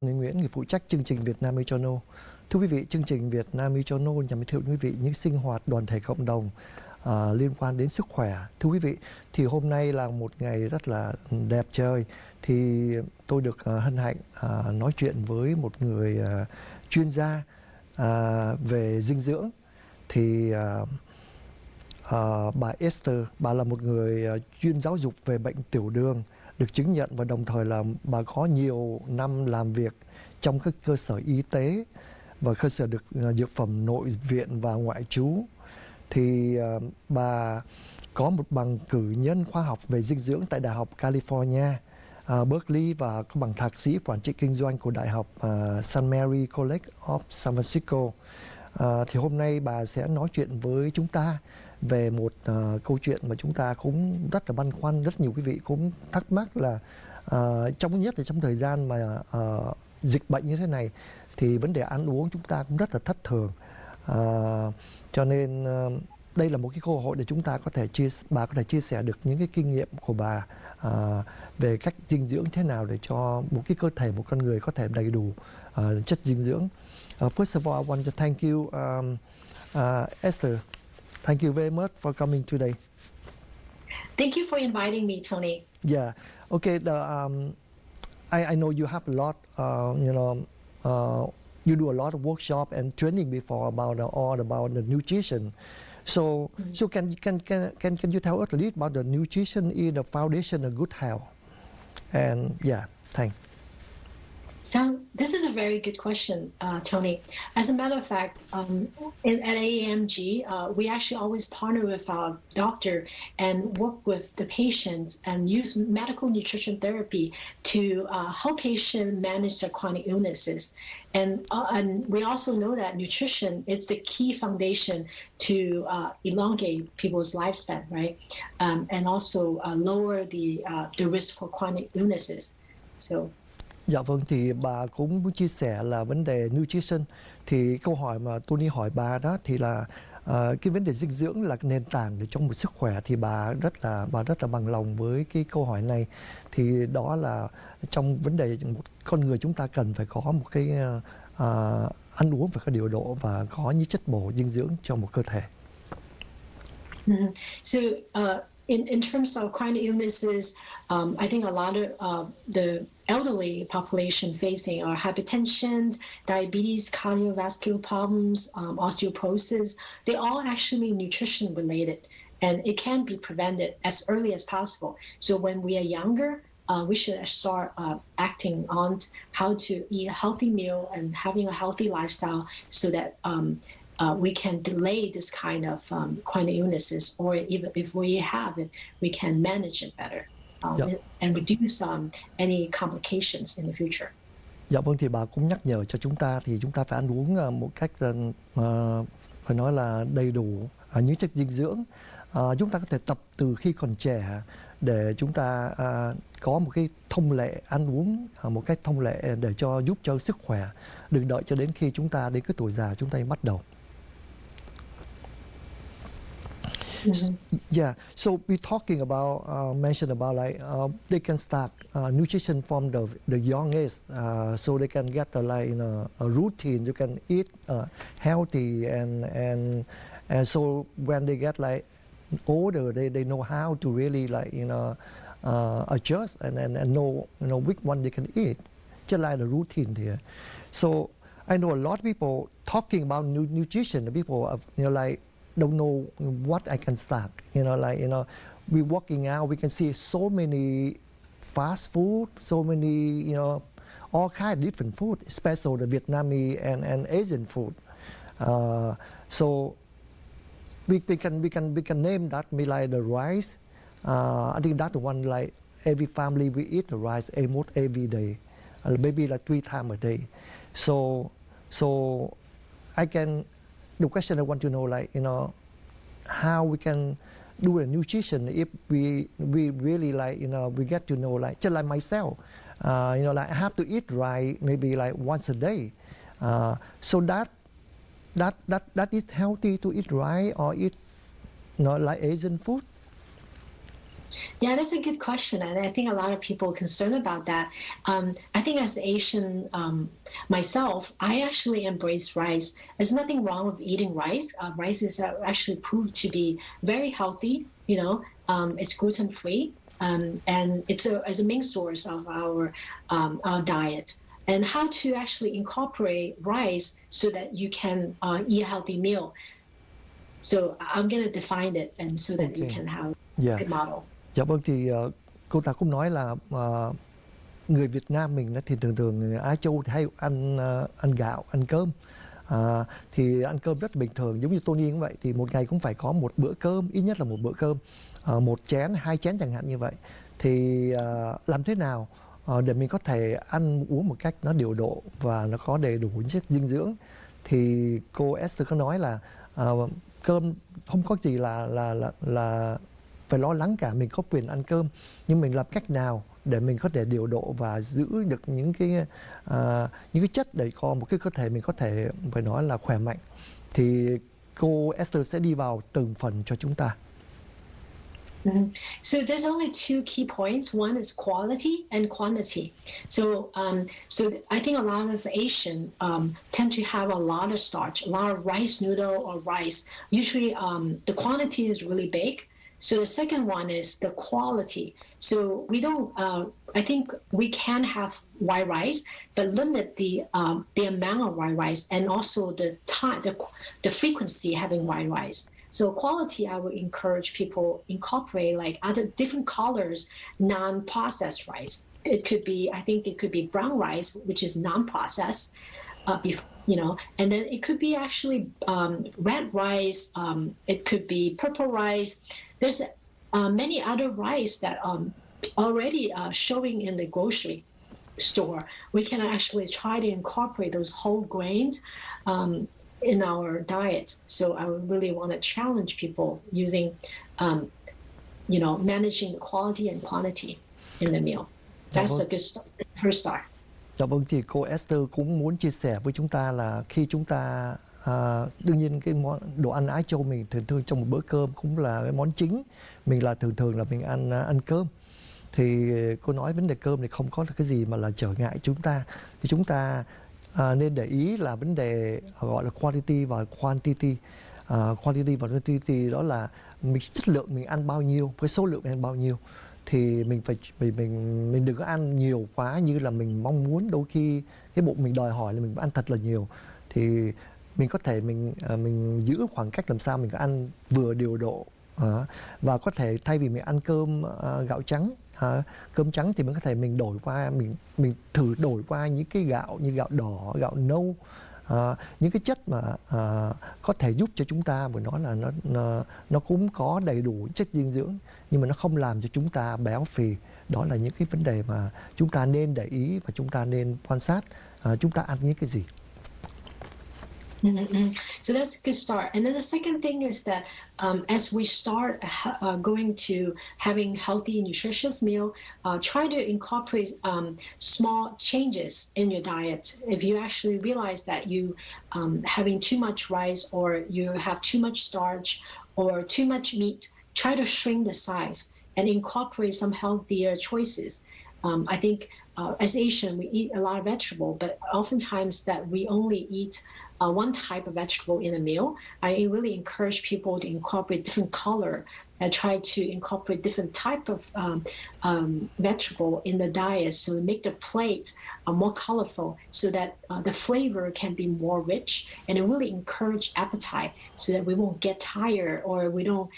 Nguyễn, người phụ trách chương trình Vietnamese Channel. Thưa quý vị, chương trình Vietnamese Channel nhằm giới thiệu quý vị những sinh hoạt đoàn thể cộng đồng liên quan đến sức khỏe. Thưa quý vị, thì hôm nay là một ngày rất là đẹp trời. Thì tôi được hân hạnh nói chuyện với một người chuyên gia về dinh dưỡng. Thì bà Esther, bà là một người chuyên giáo dục về bệnh tiểu đường, được chứng nhận, và đồng thời là bà có nhiều năm làm việc trong các cơ sở y tế và cơ sở được dược phẩm nội viện và ngoại trú. Thì bà có một bằng cử nhân khoa học về dinh dưỡng tại Đại học California, Berkeley, và có bằng thạc sĩ quản trị kinh doanh của Đại học San Mary College of San Francisco. Thì hôm nay bà sẽ nói chuyện với chúng ta về một câu chuyện mà chúng ta cũng rất là băn khoăn, rất nhiều quý vị cũng thắc mắc là trong thời gian mà dịch bệnh như thế này thì vấn đề ăn uống chúng ta cũng rất là thất thường. Cho nên đây là một cái cơ hội để chúng ta bà có thể chia sẻ được những cái kinh nghiệm của bà về cách dinh dưỡng thế nào để cho một cái cơ thể, một con người có thể đầy đủ chất dinh dưỡng. First of all, I want to thank you, Esther. Thank you very much for coming today. Thank you for inviting me, Tony. Yeah. Okay. I know you have a lot. You do a lot of workshop and training before about the nutrition. So can you tell us a little about the nutrition in the foundation of good health? And yeah, thanks. So this is a very good question, Tony. As a matter of fact, at AAMG, we actually always partner with our doctor and work with the patient and use medical nutrition therapy to help patients manage their chronic illnesses. And we also know that nutrition is the key foundation to elongate people's lifespan, right? And also lower the risk for chronic illnesses. So. Dạ vâng, thì bà cũng muốn chia sẻ là vấn đề nutrition. Thì câu hỏi mà Tony hỏi bà đó thì là cái vấn đề dinh dưỡng là nền tảng để cho một sức khỏe, thì bà rất là bằng lòng với cái câu hỏi này. Thì đó là trong vấn đề một con người chúng ta cần phải có một cái ăn uống phải có điều độ và có những chất bổ dinh dưỡng cho một cơ thể. So in terms of chronic illnesses, I think a lot of the elderly population facing are hypertension, diabetes, cardiovascular problems, osteoporosis. They all actually nutrition related, and it can be prevented as early as possible. So when we are younger, we should start acting on how to eat a healthy meal and having a healthy lifestyle so that we can delay this kind of chronic illnesses, or even if we have it, we can manage it better and reduce any complications in the future. Dạ vâng, thì bà cũng nhắc nhở cho chúng ta thì chúng ta phải ăn uống một cách phải nói là đầy đủ những chất dinh dưỡng. Chúng ta có thể tập từ khi còn trẻ để chúng ta có một cái thông lệ ăn uống một cách thông lệ để giúp cho sức khỏe, đừng đợi cho đến khi chúng ta đến cái tuổi già chúng ta bắt đầu. Yeah, so we're talking about mentioned about like they can start nutrition from the young age, so they can get a routine. You can eat healthy and so when they get like older, they know how to really adjust and know which one they can eat, just like the routine here. So I know a lot of people talking about nutrition. People don't know what I can start. We walking out, we can see so many fast food, so many, all kind of different food, especially the Vietnamese and Asian food. So we can name that, maybe like the rice. I think that's the one, like every family we eat the rice almost every day, maybe like 3 times a day. So the question I want to know, how we can do a nutrition if we really we get to know, just like myself, I have to eat right maybe like once a day. So that is healthy to eat right or eat like Asian food? Yeah, that's a good question, and I think a lot of people are concerned about that. I think as Asian myself, I actually embrace rice. There's nothing wrong with eating rice. Rice is actually proved to be very healthy. It's gluten free, and it's as a main source of our diet. And how to actually incorporate rice so that you can eat a healthy meal. So I'm going to define it, and so that you Ok. can have a Dạ. good model. Dạ vâng, thì cô ta cũng nói là người Việt Nam mình thì thường thường Á Châu thì hay ăn gạo, ăn cơm. Thì ăn cơm rất bình thường, giống như Tony cũng vậy, thì một ngày cũng phải có một bữa cơm, ít nhất là một bữa cơm, một chén, hai chén chẳng hạn như vậy. Thì làm thế nào để mình có thể ăn uống một cách nó điều độ và nó có đầy đủ chất dinh dưỡng? Thì cô Esther có nói là cơm không có gì là phải lo lắng cả, mình có quyền ăn cơm, nhưng mình làm cách nào để mình có thể điều độ và giữ được những cái chất để có một cái cơ thể mình có thể phải nói là khỏe mạnh. Thì cô Esther sẽ đi vào từng phần cho chúng ta. Mm-hmm. So there's only two key points. One is quality and quantity. So I think a lot of Asian tend to have a lot of starch, a lot of rice noodle or rice. Usually the quantity is really big. So the second one is the quality. So we don't. I think we can have white rice, but limit the amount of white rice and also the time, the frequency having white rice. So quality, I would encourage people incorporate like other different colors, non-processed rice. It could be, I think it could be brown rice, which is non-processed, and then it could be actually red rice. It could be purple rice. There's many other rice that already showing in the grocery store. We can actually try to incorporate those whole grains in our diet. So I would really want to challenge people using, managing the quality and quantity in the meal. Dạ That's vâng. a good first start. Dạ vâng, thì cô Esther cũng muốn chia sẻ với chúng ta là khi chúng ta đương nhiên cái đồ ăn Á Châu mình thường thường trong một bữa cơm cũng là cái món chính, mình là thường là mình ăn cơm. Thì cô nói vấn đề cơm thì không có cái gì mà là trở ngại chúng ta, thì chúng ta nên để ý là vấn đề gọi là quality và quantity. Quantity và quantity đó là chất lượng mình ăn bao nhiêu, với số lượng mình ăn bao nhiêu. Thì mình đừng có ăn nhiều quá như là mình mong muốn, đôi khi cái bụng mình đòi hỏi là mình ăn thật là nhiều. Thì mình có thể mình giữ khoảng cách làm sao mình ăn vừa điều độ, và có thể thay vì mình ăn cơm gạo trắng, cơm trắng thì mình có thể mình đổi qua, mình thử đổi qua những cái gạo như gạo đỏ, gạo nâu, những cái chất mà có thể giúp cho chúng ta, bởi nói là nó cũng có đầy đủ chất dinh dưỡng nhưng mà nó không làm cho chúng ta béo phì. Đó là những cái vấn đề mà chúng ta nên để ý và chúng ta nên quan sát chúng ta ăn những cái gì. Mm-hmm. So that's a good start. And then the second thing is that as we start going to having healthy, nutritious meal, try to incorporate small changes in your diet. If you actually realize that you having too much rice or you have too much starch or too much meat, try to shrink the size and incorporate some healthier choices. I think as Asian, we eat a lot of vegetable, but oftentimes that we only eat one type of vegetable in a meal. I really encourage people to incorporate different color and try to incorporate different type of vegetable in the diet, so make the plate more colorful, so that the flavor can be more rich, and it really encourage appetite, so that we won't get tired, or we don't.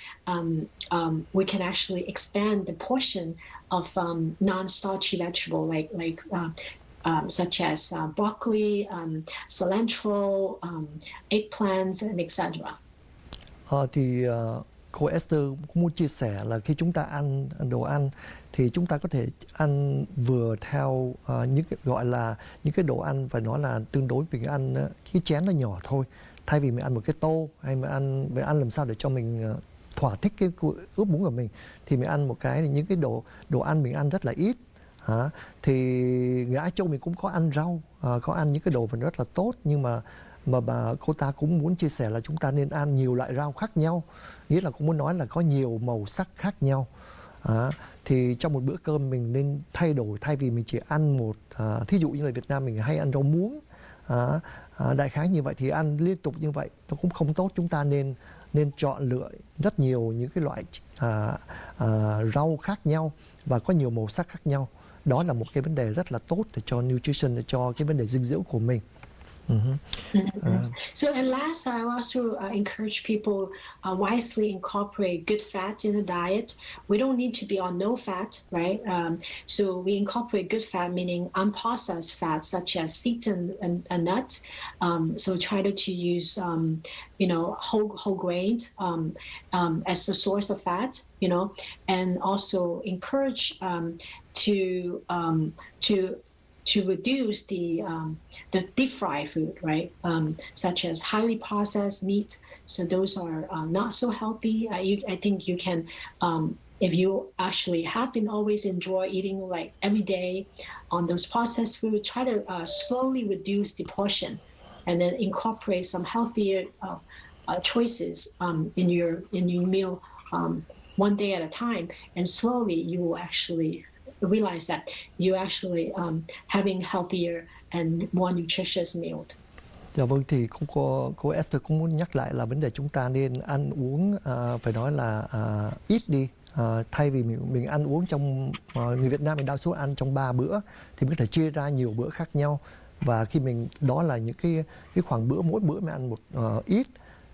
We can actually expand the portion of non-starchy vegetable like. Such as broccoli, cilantro, eggplants, and etc. Thì cô Esther cũng muốn chia sẻ là khi chúng ta ăn đồ ăn thì chúng ta có thể ăn vừa theo những cái gọi là những cái đồ ăn phải nói là tương đối, mình ăn cái chén nó nhỏ thôi, thay vì mình ăn một cái tô, hay mình ăn làm sao để cho mình thỏa thích cái ước muốn của mình, thì mình ăn một cái, những cái đồ ăn mình ăn rất là ít. Thì người Á Châu mình cũng có ăn rau, có ăn những cái đồ rất là tốt, nhưng mà cô ta cũng muốn chia sẻ là chúng ta nên ăn nhiều loại rau khác nhau, nghĩa là cũng muốn nói là có nhiều màu sắc khác nhau. Thì trong một bữa cơm mình nên thay đổi, thay vì mình chỉ ăn thí dụ như là Việt Nam mình hay ăn rau muống, đại khái như vậy thì ăn liên tục như vậy nó cũng không tốt. Chúng ta nên chọn lựa rất nhiều những cái loại rau khác nhau và có nhiều màu sắc khác nhau. Đó là một cái vấn đề rất là tốt để cho nutrition, để cho cái vấn đề dinh dưỡng của mình. So, and last, I also encourage people wisely incorporate good fat in the diet. We don't need to be on no fat, right? So we incorporate good fat, meaning unprocessed fats such as seeds and nuts. So try to use, whole grains as a source of fat, and also encourage to reduce the deep fried food, right? Such as highly processed meat. So those are not so healthy. I think you can, if you actually have been always enjoy eating like every day on those processed food, try to slowly reduce the portion, and then incorporate some healthier choices in your meal one day at a time, and slowly you will actually realize that you actually having healthier and more nutritious meal. Dạ vâng, thì cô Esther cũng muốn nhắc lại là vấn đề chúng ta nên ăn uống phải nói là ít đi. Thay vì mình ăn uống trong người Việt Nam mình đa số ăn trong 3 bữa thì mình có thể chia ra nhiều bữa khác nhau, và khi mình đó là những cái khoảng bữa, mỗi bữa mình ăn một ít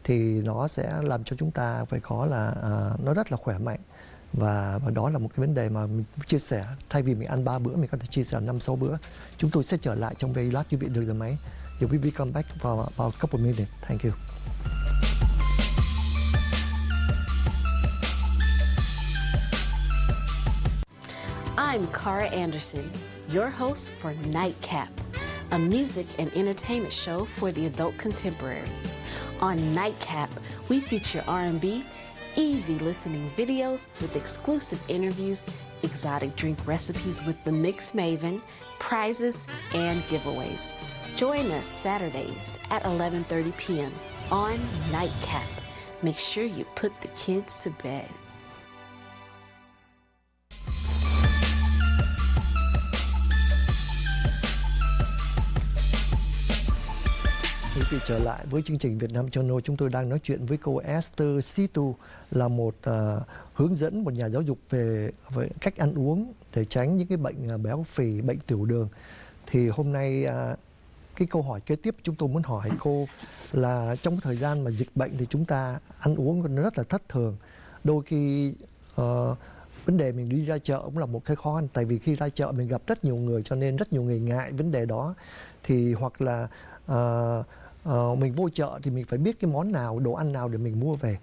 thì nó sẽ làm cho chúng ta phải có là nó rất là khỏe mạnh. Và đó là một cái vấn đề mà mình chia sẻ. Thay vì mình ăn 3 bữa, mình có thể chia sẻ 5-6 bữa. Chúng tôi sẽ trở lại trong giây lát, quý vị đừng rời máy. We will come back for about a couple minutes. Thank you. I'm Cara Anderson, your host for Nightcap, a music and entertainment show for the adult contemporary. On Nightcap, we feature R&B, easy listening videos with exclusive interviews, exotic drink recipes with the Mix Maven, prizes, and giveaways. Join us Saturdays at 11:30 p.m. on Nightcap. Make sure you put the kids to bed. Quý vị trở lại với chương trình Việt Nam Channel. Chúng tôi đang nói chuyện với cô Esther Situ, là một hướng dẫn, một nhà giáo dục về cách ăn uống để tránh những cái bệnh béo phì, bệnh tiểu đường. Thì hôm nay cái câu hỏi kế tiếp chúng tôi muốn hỏi cô là trong cái thời gian mà dịch bệnh thì chúng ta ăn uống nó rất là thất thường. Đôi khi vấn đề mình đi ra chợ cũng là một cái khó khăn, tại vì khi ra chợ mình gặp rất nhiều người, cho nên rất nhiều người ngại vấn đề đó. Thì hoặc là mình vô chợ thì mình phải biết cái món nào, đồ ăn nào để mình mua về.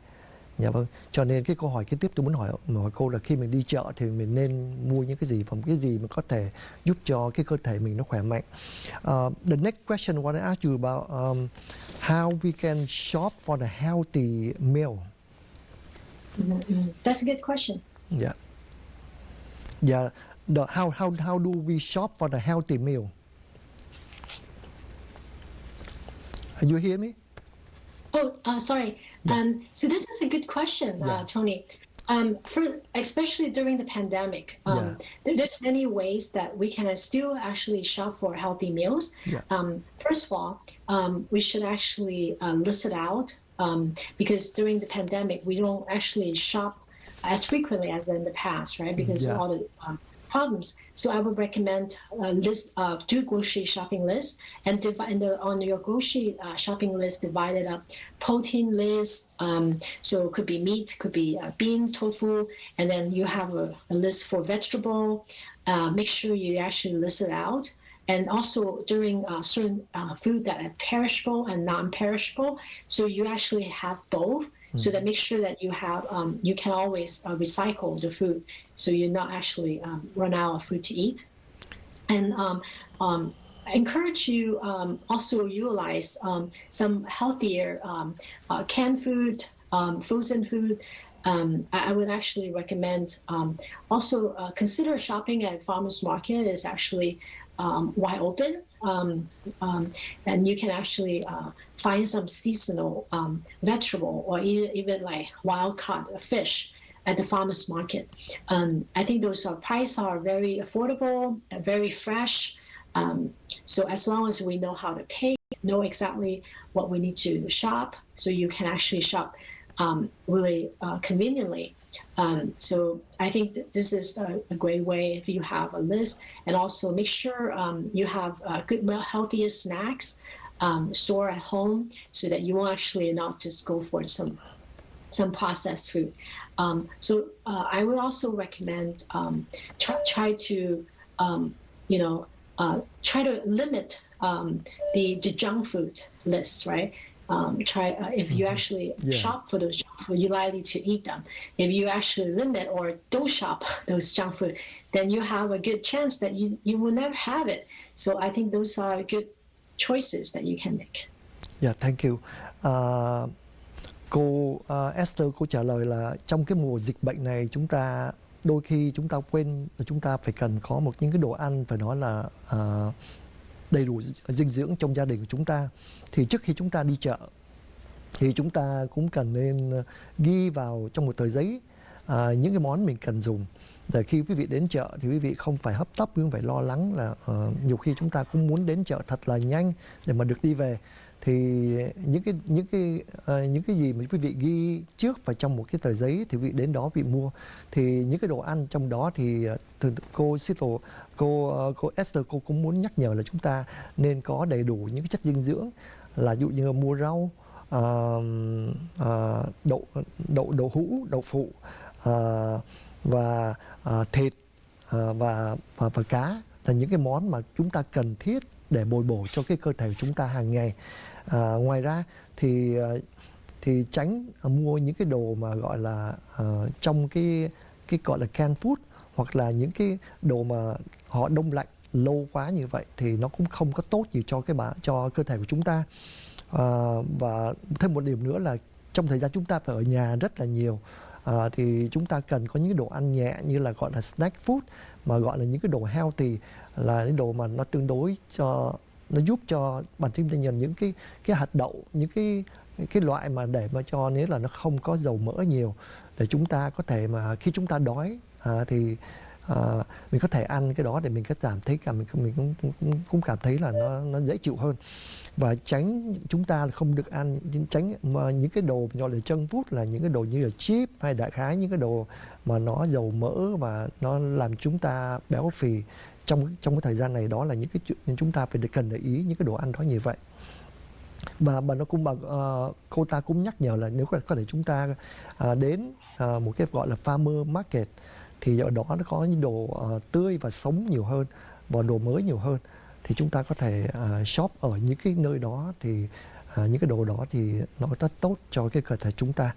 Dạ vâng. Cho nên cái câu hỏi kế tiếp tôi muốn hỏi cô là khi mình đi chợ thì mình nên mua những cái gì, và cái gì mà có thể giúp cho cái cơ thể mình nó khỏe mạnh. The next question I want to ask you about how we can shop for the healthy meal. That's a good question. Yeah. Yeah. How do we shop for the healthy meal? You hear me? Oh, sorry. Yeah. So this is a good question, Yeah. Tony. Especially during the pandemic, there's many ways that we can still actually shop for healthy meals. Yeah. First of all, we should actually list it out because during the pandemic, we don't actually shop as frequently as in the past, right? Because Yeah. all the problems. So I would recommend do grocery shopping list, and on your grocery shopping list, divide it up protein list. So it could be meat, could be bean, tofu, and then you have a list for vegetable. Make sure you actually list it out. And also during certain food that are perishable and non-perishable, so you actually have both. So that make sure that you have you can always recycle the food, so you're not actually run out of food to eat. And I encourage you also utilize some healthier canned food, frozen food. I would actually recommend also consider shopping at farmers market is actually wide open. And you can actually find some seasonal vegetable or even like wild caught fish at the farmers market. I think those prices are very affordable, very fresh. So as long as we know how to pay, know exactly what we need to shop, so you can actually shop really conveniently. So I think this is a great way if you have a list, and also make sure you have good, healthier snacks store at home, so that you won't actually not just go for some processed food. So I would also recommend try to try to limit the junk food list, right? If you actually shop for those junk food, you're likely to eat them. If you actually limit or don't shop those junk food, then you have a good chance that you will never have it. So I think those are good choices that you can make. Yeah, thank you. Cô Esther, cô trả lời là trong cái mùa dịch bệnh này, đôi khi chúng ta quên là chúng ta phải cần có những cái đồ ăn phải nói là đầy đủ dinh dưỡng trong gia đình của chúng ta. Thì trước khi chúng ta đi chợ thì chúng ta cũng cần nên ghi vào trong một tờ giấy những cái món mình cần dùng, để khi quý vị đến chợ thì quý vị không phải hấp tấp, không phải lo lắng là nhiều khi chúng ta cũng muốn đến chợ thật là nhanh để mà được đi về. Thì những cái gì mà quý vị ghi trước vào trong một cái tờ giấy thì quý vị đến đó quý vị mua. Thì những cái đồ ăn trong đó thì cô Esther, cô cũng muốn nhắc nhở là chúng ta nên có đầy đủ những cái chất dinh dưỡng, là ví dụ như mua rau, đậu hũ, đậu phụ, và thịt, và cá, là những cái món mà chúng ta cần thiết để bồi bổ cho cái cơ thể của chúng ta hàng ngày. Ngoài ra thì tránh mua những cái đồ mà gọi là trong cái gọi là canned food, hoặc là những cái đồ mà họ đông lạnh lâu quá như vậy thì nó cũng không có tốt gì cho cơ thể của chúng ta. Và thêm một điểm nữa là trong thời gian chúng ta phải ở nhà rất là nhiều, thì chúng ta cần có những đồ ăn nhẹ như là gọi là snack food, mà gọi là những cái đồ healthy, là những đồ mà nó tương đối nó giúp cho bản thân ta nhận những cái hạt đậu, những cái loại mà để mà cho nếu là nó không có dầu mỡ nhiều, để chúng ta có thể mà khi chúng ta đói thì mình có thể ăn cái đó để mình có cảm thấy mình cũng cảm thấy là nó dễ chịu hơn. Và tránh chúng ta không được ăn mà những cái đồ gọi là junk food, là những cái đồ như là chip, hay đại khái những cái đồ mà nó dầu mỡ và nó làm chúng ta béo phì trong cái thời gian này. Đó là những cái chuyện chúng ta phải cần để ý những cái đồ ăn đó như vậy. Và cô ta cũng nhắc nhở là nếu có thể chúng ta đến một cái gọi là farmer market, thì ở đó nó có những đồ tươi và sống nhiều hơn, và đồ mới nhiều hơn, thì chúng ta có thể shop ở những cái nơi đó. Thì những cái đồ đó thì nó rất tốt cho cái cơ thể chúng ta.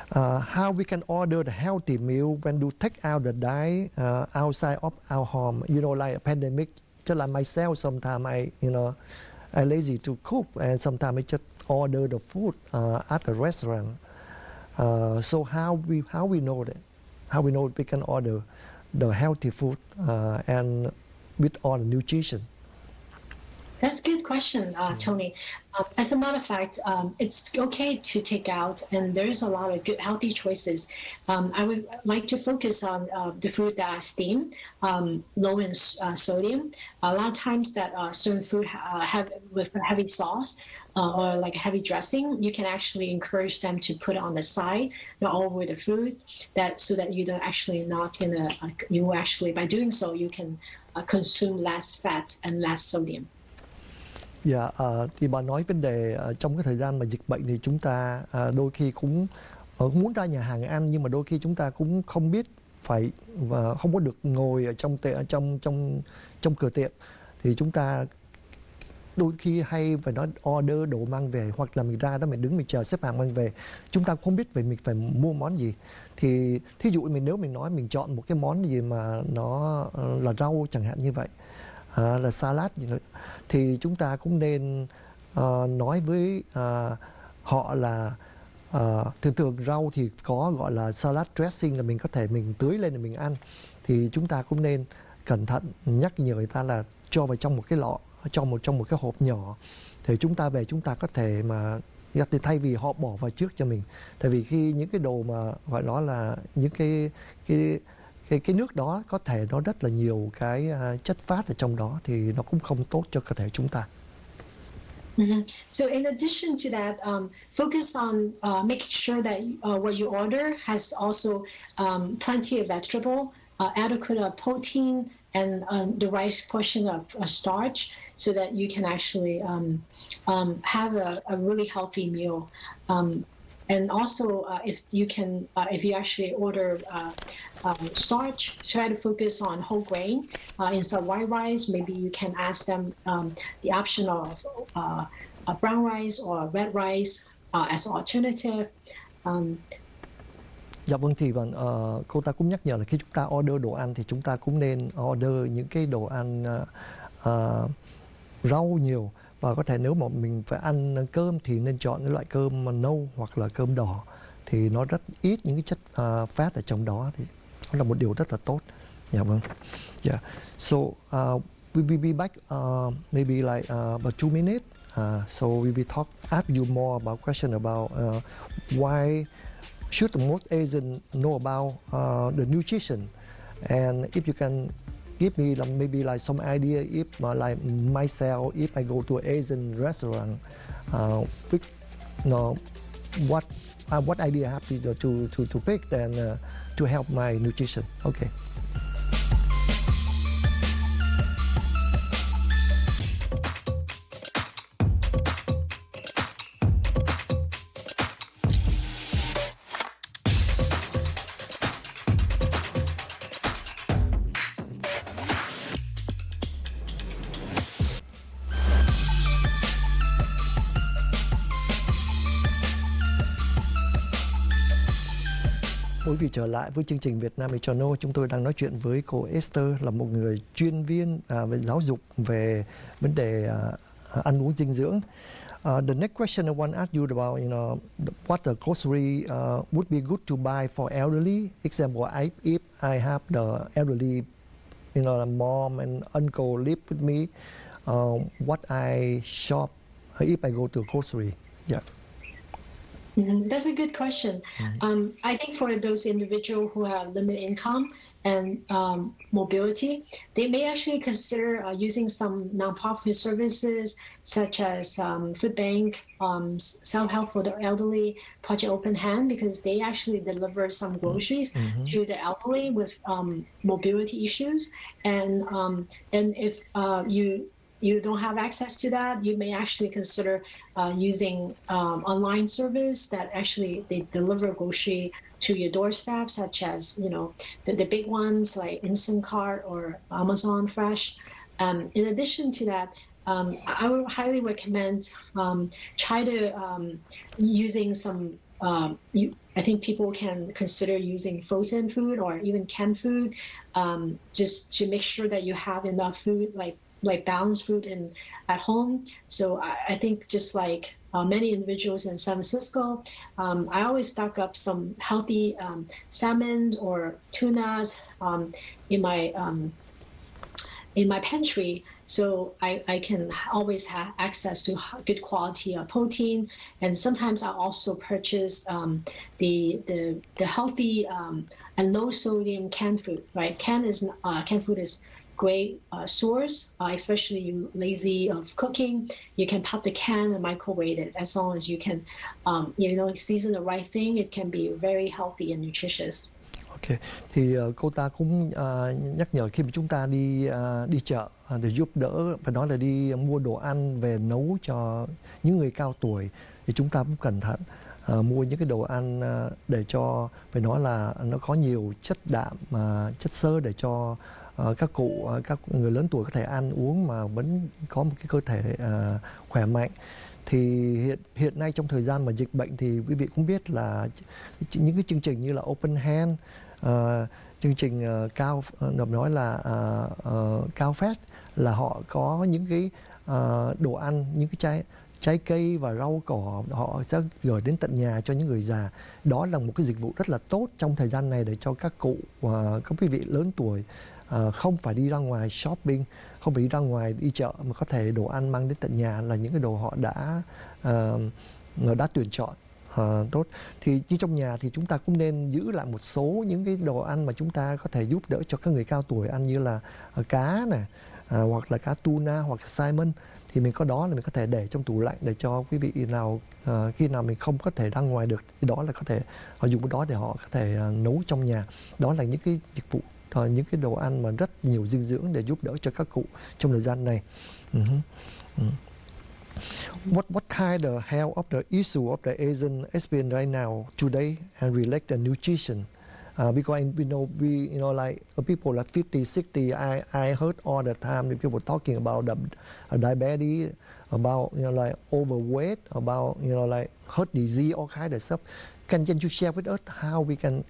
How we can order the healthy meal when you take out the diet outside of our home, like a pandemic. Just like myself, sometimes I lazy to cook, and sometimes I just order the food at the restaurant. So how we know that? How we know we can order the healthy food and with all the nutrition? That's a good question, Tony. As a matter of fact, it's okay to take out, and there's a lot of good, healthy choices. I would like to focus on the food that are steamed, low in sodium. A lot of times that certain food have with heavy sauce or like a heavy dressing, you can actually encourage them to put it on the side, not all over the food, so that you don't actually not gonna, you actually, by doing so, you can consume less fat and less sodium. Dạ, thì bà nói vấn đề trong cái thời gian mà dịch bệnh thì chúng ta đôi khi cũng muốn ra nhà hàng ăn, nhưng mà đôi khi chúng ta cũng không biết và không có được ngồi ở trong cửa tiệm, thì chúng ta đôi khi hay phải nói order đồ mang về, hoặc là mình ra đó mình đứng mình chờ xếp hàng mang về, chúng ta không biết về mình phải mua món gì. Thì thí dụ nếu mình nói mình chọn một cái món gì mà nó là rau chẳng hạn như vậy, là salad gì đó, thì chúng ta cũng nên nói với họ là thường rau thì có gọi là salad dressing, là mình có thể mình tưới lên để mình ăn. Thì chúng ta cũng nên cẩn thận nhắc nhở người ta là cho vào trong một cái lọ, trong một cái hộp nhỏ, thì chúng ta về chúng ta có thể mà thì thay vì họ bỏ vào trước cho mình. Tại vì khi những cái đồ mà gọi đó là những cái nước đó có thể nó rất là nhiều cái chất phát ở trong đó, thì nó cũng không tốt cho cơ thể chúng ta. So in addition to that, focus on making sure that what you order has also plenty of vegetable, adequate protein, and the right portion of starch, so that you can actually have a really healthy meal. And also, if you actually order starch, try to focus on whole grain. Instead of white rice, maybe you can ask them the option of brown rice or red rice as an alternative. Dạ vâng, thì cô ta cũng nhắc nhở là khi chúng ta order đồ ăn thì chúng ta cũng nên order những cái đồ ăn rau nhiều. Và có thể nếu mà mình phải ăn cơm thì nên chọn những loại cơm mà nâu hoặc là cơm đỏ, thì nó rất ít những cái chất phát ở trong đó, thì đó là một điều rất là tốt. Dạ vâng. Yeah. So we will be back maybe like about 2 minutes. So we will ask you more about question about why should most Asians know about the nutrition, and if you can give me maybe like some idea if like myself, if I go to an Asian restaurant, what idea I have to pick and to help my nutrition. Okay. Quý vị trở lại với chương trình Vietnamese Channel, chúng tôi đang nói chuyện với cô Esther, là một người chuyên viên về giáo dục về vấn đề ăn uống dinh dưỡng. The next question I want to ask you about, what the grocery would be good to buy for elderly. Example, if I have the elderly, mom and uncle live with me, what I shop if I go to grocery. Yeah. That's a good question. I think for those individuals who have limited income and mobility, they may actually consider using some nonprofit services such as food bank, self-help for the elderly, Project Open Hand, because they actually deliver some groceries to the elderly with mobility issues. And if you don't have access to that, you may actually consider using online service that actually they deliver grocery to your doorstep, such as the big ones like Instacart or Amazon Fresh. In addition to that, I would highly recommend try to using some. I think people can consider using frozen food or even canned food, just to make sure that you have enough food, like balanced food at home. So I think just like many individuals in San Francisco, I always stock up some healthy salmon or tunas in my pantry, so I can always have access to good quality protein. And sometimes I also purchase the healthy and low sodium canned food. Right, canned food is great source, especially you lazy of cooking. You can pop the can and microwave it. As long as you can, season the right thing, it can be very healthy and nutritious. Ok, thì cô ta cũng nhắc nhở khi mà chúng ta đi chợ để giúp đỡ, phải nói là đi mua đồ ăn về nấu cho những người cao tuổi, thì chúng ta cũng cẩn thận mua những cái đồ ăn để cho, phải nói là nó có nhiều chất đạm, chất xơ để cho các người lớn tuổi có thể ăn uống mà vẫn có một cái cơ thể khỏe mạnh. Thì hiện nay trong thời gian mà dịch bệnh thì quý vị cũng biết là những cái chương trình như là Open Hand, chương trình cao Fest, là họ có những cái đồ ăn, những cái trái cây và rau cỏ họ sẽ gửi đến tận nhà cho những người già. Đó là một cái dịch vụ rất là tốt trong thời gian này để cho các cụ, các quý vị lớn tuổi không phải đi ra ngoài shopping, không phải đi ra ngoài đi chợ, mà có thể đồ ăn mang đến tận nhà là những cái đồ họ đã đã tuyển chọn tốt. Thì như trong nhà thì chúng ta cũng nên giữ lại một số những cái đồ ăn mà chúng ta có thể giúp đỡ cho các người cao tuổi ăn, như là cá này, hoặc là cá tuna hoặc salmon. Thì mình có đó là mình có thể để trong tủ lạnh để cho quý vị nào khi nào mình không có thể ra ngoài được thì đó là có thể họ dùng cái đó để họ có thể nấu trong nhà. Đó là những cái dịch vụ, những cái đồ ăn mà rất nhiều dinh dưỡng để giúp đỡ cho các cụ trong thời gian này. What kind of health of the issue of the Asian experience right now today and relate the nutrition? Because we like people like 50, 60. I heard all the time the people talking about the diabetes, about like overweight, about like heart disease, all kind of stuff. Can you share with us how we can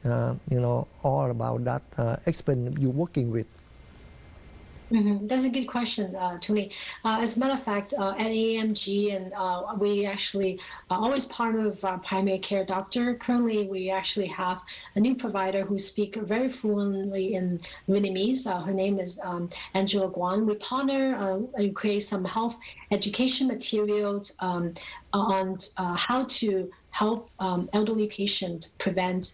all about that experience you working with? That's a good question, Tony. As a matter of fact, at AMG, and we actually always part of primary care doctor. Currently, we actually have a new provider who speaks very fluently in Vietnamese. Her name is Angela Guan. We partner and create some health education materials on how to help elderly patients prevent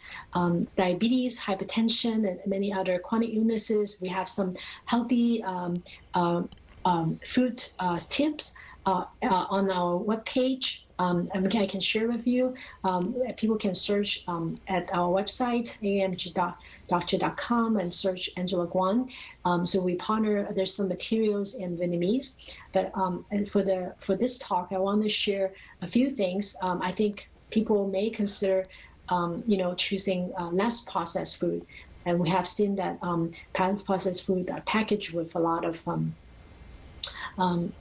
diabetes, hypertension, and many other chronic illnesses. We have some healthy food tips on our webpage. I can share with you. People can search at our website, amgdoctor.com, and search Angela Guan. So we partner. There's some materials in Vietnamese, but and for this talk, I want to share a few things. I think people may consider, choosing less processed food, and we have seen that processed food are packaged with a lot of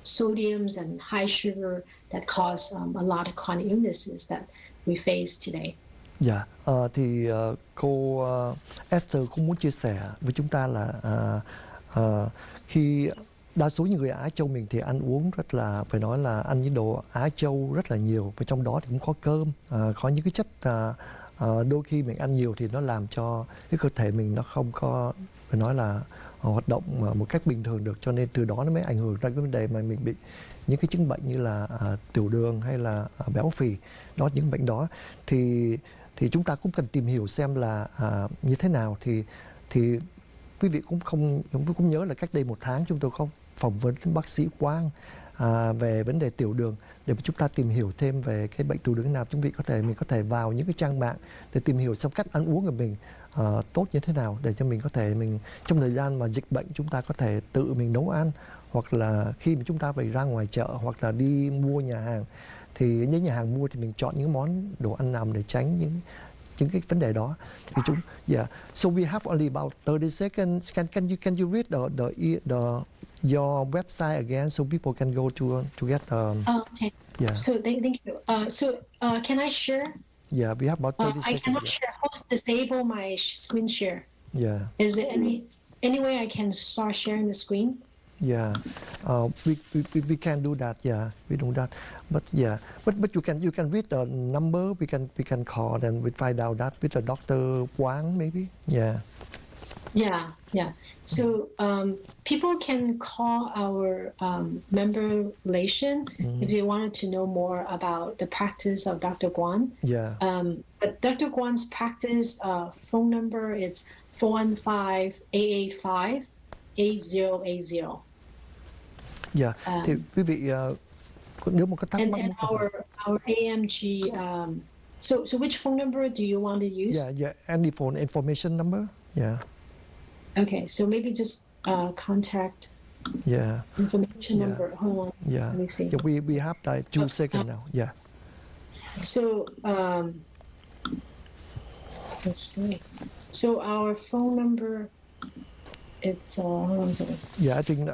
sodiums and high sugar that cause a lot of chronic illnesses that we face today. Dạ, thì cô Esther cũng muốn chia sẻ với chúng ta là khi đa số những người Á Châu mình thì ăn uống rất là, phải nói là ăn những đồ Á Châu rất là nhiều, và trong đó thì cũng có cơm, có những cái chất đôi khi mình ăn nhiều thì nó làm cho cái cơ thể mình nó không có, phải nói là hoạt động một cách bình thường được, cho nên từ đó nó mới ảnh hưởng ra cái vấn đề mà mình bị những cái chứng bệnh như là tiểu đường hay là béo phì. Đó, những bệnh đó thì chúng ta cũng cần tìm hiểu xem là như thế nào. Thì quý vị cũng nhớ là cách đây 1 tháng chúng tôi có phỏng vấn bác sĩ Quang về vấn đề tiểu đường, để chúng ta tìm hiểu thêm về cái bệnh tiểu đường nào. Mình có thể vào những cái trang mạng để tìm hiểu xem cách ăn uống của mình tốt như thế nào, để cho mình có thể trong thời gian mà dịch bệnh chúng ta có thể tự mình nấu ăn, hoặc là khi mà chúng ta phải ra ngoài chợ hoặc là đi mua nhà hàng thì những nhà hàng mua thì mình chọn những món đồ ăn nào để tránh những cái vấn đề đó. Thì so we have only about 30 seconds. Can you read your website again so people can go to get okay. Yeah. So thank you. Can I share? Yeah, we have about 30 seconds. I cannot share. Host disable my screen share. Yeah. Is there any way I can start sharing the screen? Yeah, we can do that. Yeah, we do that. But yeah, but you can read the number. We can call and we find out that with the Dr. Wang maybe. Yeah. Yeah. So people can call our member relation if they wanted to know more about the practice of Dr. Guan. Yeah. But Dr. Guan's practice phone number is 415-885-8080. Yeah. Thì quý vị nếu một cái thắc mắc. And our AMG. So which phone number do you want to use? Yeah. Any phone information number. Yeah. Okay, so maybe just contact. Yeah. Information number. Hold on. Yeah. Let me see. Yeah, we have like 2 seconds now. Yeah. So let's see. So our phone number. It's hold on a second. Yeah, I think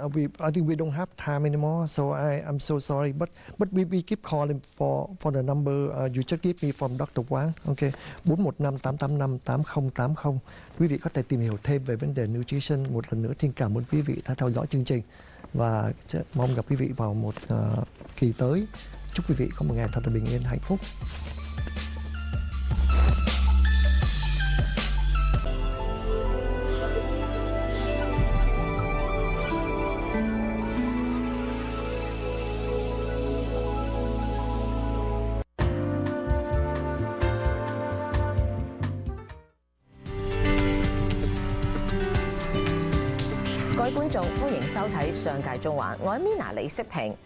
we don't have time anymore, so I'm so sorry, but we keep calling for the number you just give me from Dr. Quang. Okay, 415-885-8080. Quý vị có thể tìm hiểu thêm về vấn đề nutrition. Một lần nữa xin cảm ơn quý vị đã theo dõi chương trình, và mong gặp quý vị vào một kỳ tới. Chúc quý vị có một ngày thật là bình yên, hạnh phúc. 觀眾歡迎收睇《上屆中環》，我係 Mina 李式平。